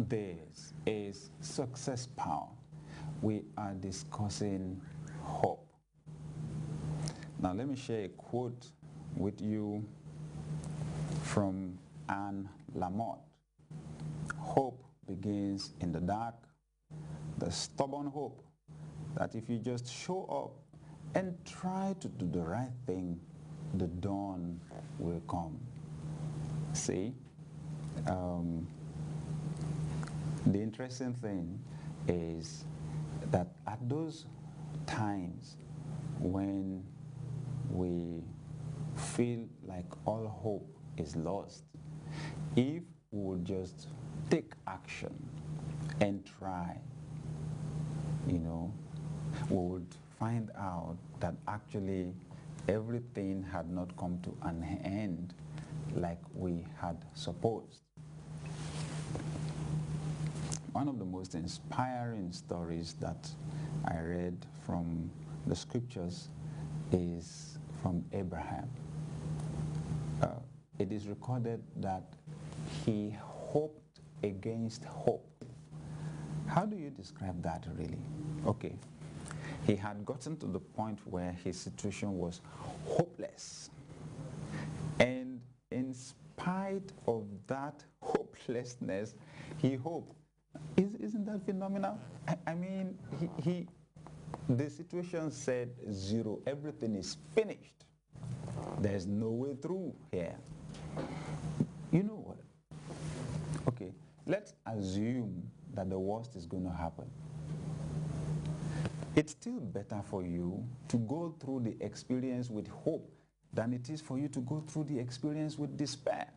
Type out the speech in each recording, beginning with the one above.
This is Success Power. We are discussing hope. Now let me share a quote with you from Anne Lamott. Hope begins in the dark. The stubborn hope that if you just show up and try to do the right thing, the dawn will come. See? The interesting thing is that at those times when we feel like all hope is lost, if we would just take action and try, we would find out that actually everything had not come to an end like we had supposed. One of the most inspiring stories that I read from the scriptures is from Abraham. It is recorded that he hoped against hope. How do you describe that really? Okay, he had gotten to the point where his situation was hopeless. And in spite of that hopelessness, he hoped. Isn't that phenomenal? I mean, the situation said zero. Everything is finished. There's no way through here. You know what? Okay, let's assume that the worst is going to happen. It's still better for you to go through the experience with hope than it is for you to go through the experience with despair.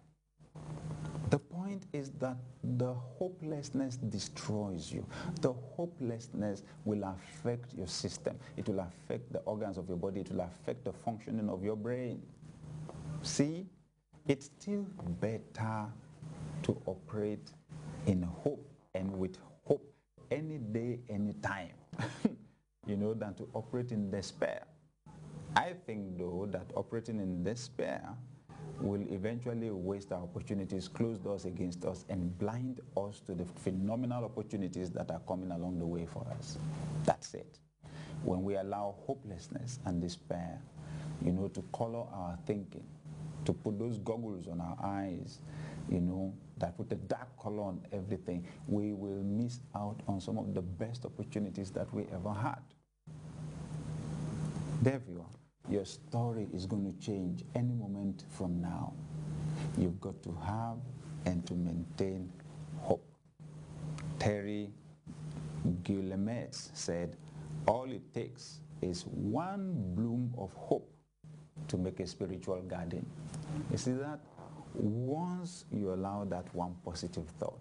The point is that the hopelessness destroys you. The hopelessness will affect your system. It will affect the organs of your body. It will affect the functioning of your brain. See, it's still better to operate in hope and with hope any day, any time, than to operate in despair. I think, though, that operating in despair will eventually waste our opportunities, close doors against us, and blind us to the phenomenal opportunities that are coming along the way for us. That's it. When we allow hopelessness and despair, to color our thinking, to put those goggles on our eyes, that put a dark color on everything, we will miss out on some of the best opportunities that we ever had. There you are. Your story is going to change any moment from now. You've got to have and to maintain hope. Terry Guillemets said, all it takes is one bloom of hope to make a spiritual garden. You see that? Once you allow that one positive thought,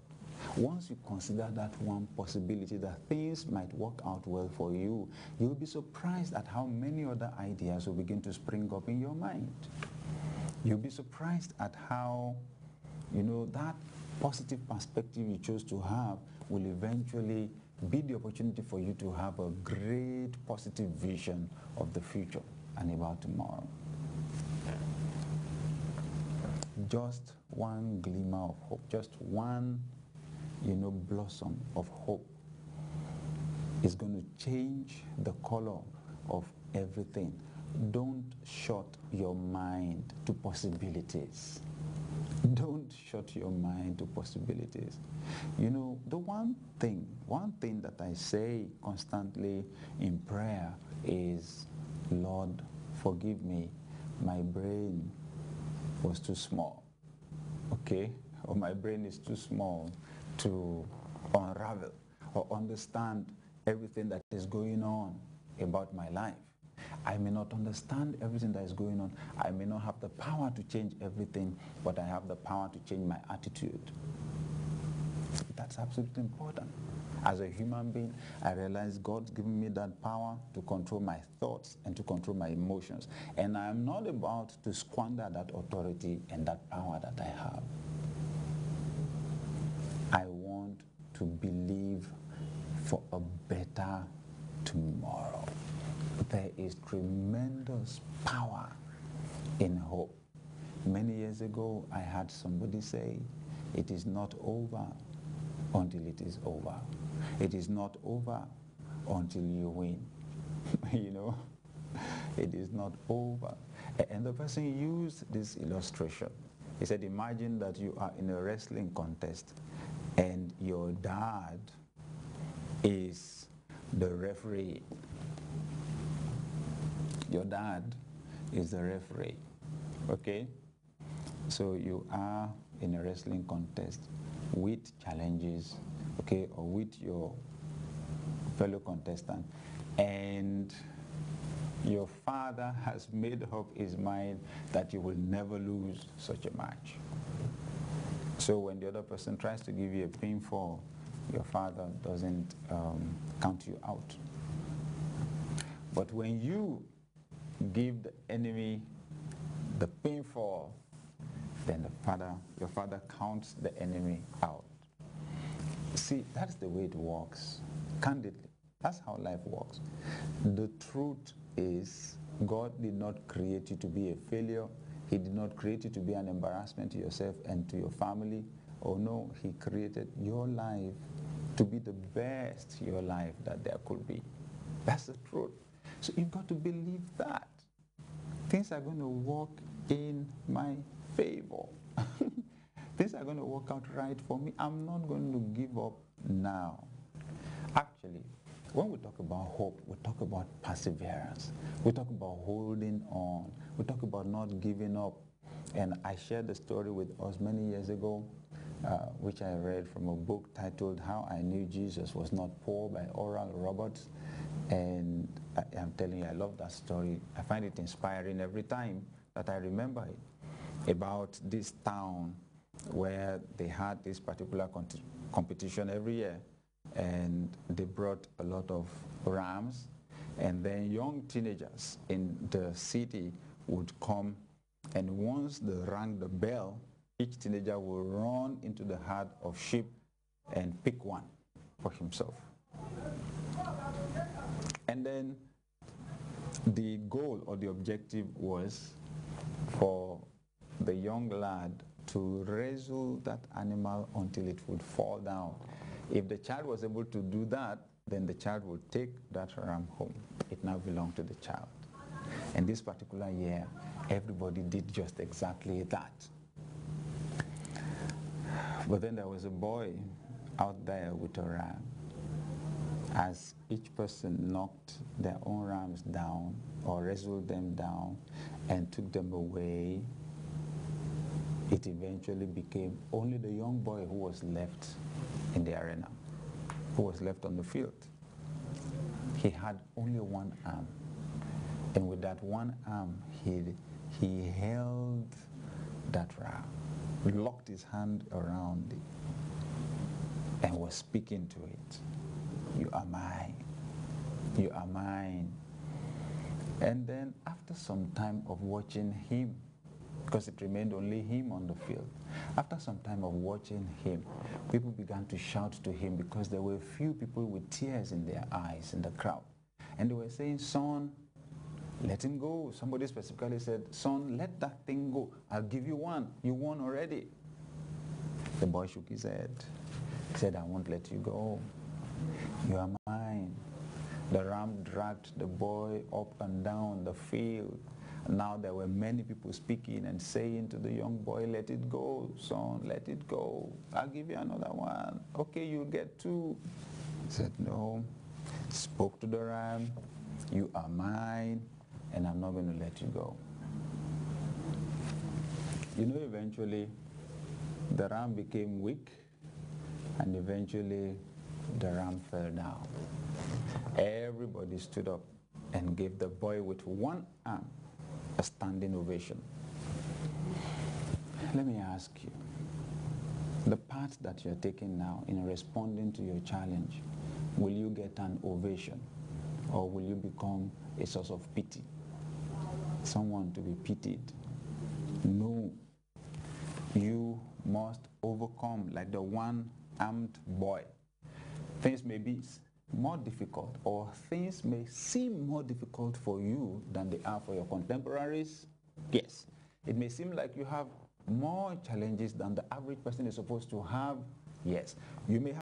once you consider that one possibility that things might work out well for you, you'll be surprised at how many other ideas will begin to spring up in your mind. You'll be surprised at how, that positive perspective you chose to have will eventually be the opportunity for you to have a great positive vision of the future and about tomorrow. Just one glimmer of hope, just one blossom of hope is going to change the color of everything. Don't shut your mind to possibilities. Don't shut your mind to possibilities. The one thing that I say constantly in prayer is, Lord, forgive me, my brain was too small, okay? Or my brain is too small to unravel or understand everything that is going on about my life. I may not understand everything that is going on. I may not have the power to change everything, but I have the power to change my attitude. That's absolutely important. As a human being, I realize God's given me that power to control my thoughts and to control my emotions. And I am not about to squander that authority and that power that I have. I want to believe for a better tomorrow. There is tremendous power in hope. Many years ago, I had somebody say, it is not over until it is over. It is not over until you win. You know, it is not over. And the person used this illustration. He said, imagine that you are in a wrestling contest and your dad is the referee. Your dad is the referee, okay? So you are in a wrestling contest with challenges, okay, or with your fellow contestant, and your father has made up his mind that you will never lose such a match. So when the other person tries to give you a pinfall, your father doesn't count you out. But when you give the enemy the pinfall, then your father counts the enemy out. See, that's the way it works, candidly. That's how life works. The truth is, God did not create you to be a failure. He did not create you to be an embarrassment to yourself and to your family. Oh no, He created your life to be the best your life that there could be. That's the truth. So you've got to believe that. Things are going to work in my favor. Things are going to work out right for me. I'm not going to give up now. Actually, when we talk about hope, we talk about perseverance. We talk about holding on. We talk about not giving up. And I shared the story with us many years ago, which I read from a book titled How I Knew Jesus Was Not Poor by Oral Roberts. And I'm telling you, I love that story. I find it inspiring every time that I remember it, about this town where they had this particular competition every year. And they brought a lot of rams, and then young teenagers in the city would come, and once they rang the bell, each teenager will run into the herd of sheep and pick one for himself. And then the goal or the objective was for the young lad to wrestle that animal until it would fall down. If the child was able to do that, then the child would take that ram home. It now belonged to the child. And this particular year, everybody did just exactly that. But then there was a boy out there with a ram. As each person knocked their own rams down or wrestled them down and took them away, it eventually became only the young boy who was left in the arena, who was left on the field. He had only one arm, and with that one arm, he held that ram, locked his hand around it, and was speaking to it. You are mine. You are mine. And then after some time of watching him, because it remained only him on the field, after some time of watching him, people began to shout to him because there were few people with tears in their eyes in the crowd. And they were saying, son, let him go. Somebody specifically said, son, let that thing go. I'll give you one. You won already. The boy shook his head. He said, I won't let you go. You are mine. The ram dragged the boy up and down the field. Now there were many people speaking and saying to the young boy, let it go, son, let it go. I'll give you another one. Okay, you'll get two. He said, no. Spoke to the ram, you are mine, and I'm not going to let you go. You know, eventually, the ram became weak, and eventually, the ram fell down. Everybody stood up and gave the boy with one arm a standing ovation. Let me ask you, the path that you're taking now in responding to your challenge, will you get an ovation, or will you become a source of pity? Someone to be pitied? No. You must overcome like the one-armed boy. Things may be more difficult, or things may seem more difficult for you than they are for your contemporaries. Yes. It may seem like you have more challenges than the average person is supposed to have. Yes. You may have